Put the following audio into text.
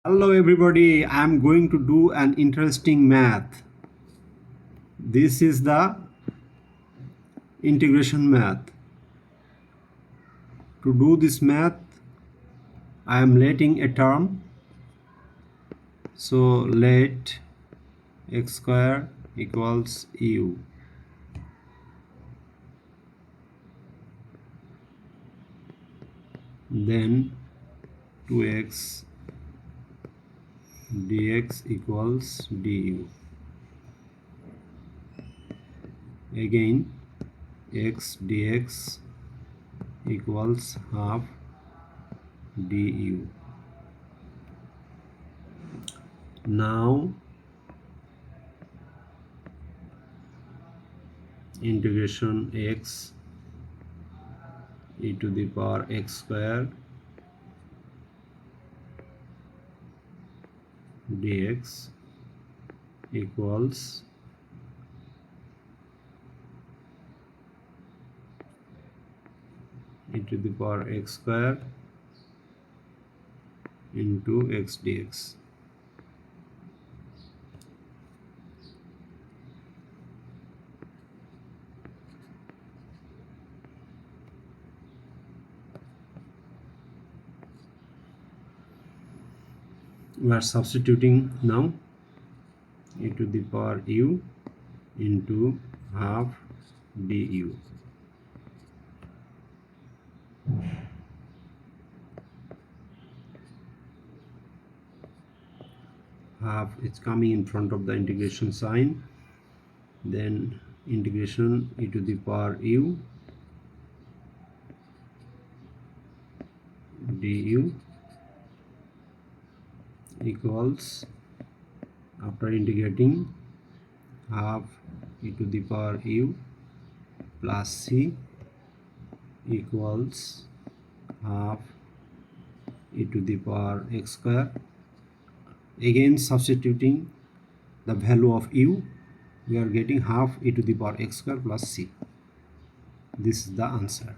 Hello everybody, I am going to do an interesting math. This is the integration math. To do this math, I am letting a term. So let x square equals u. Then 2x dx equals du. Again x dx equals half du. Now integration x e to the power x square dx equals e to the power x square into x dx. We are substituting now e to the power u into half du. Half is coming in front of the integration sign, then integration e to the power u du equals, after integrating, half e to the power u plus c equals half e to the power x square. Again substituting the value of u, we are getting half e to the power x square plus c. This is the answer.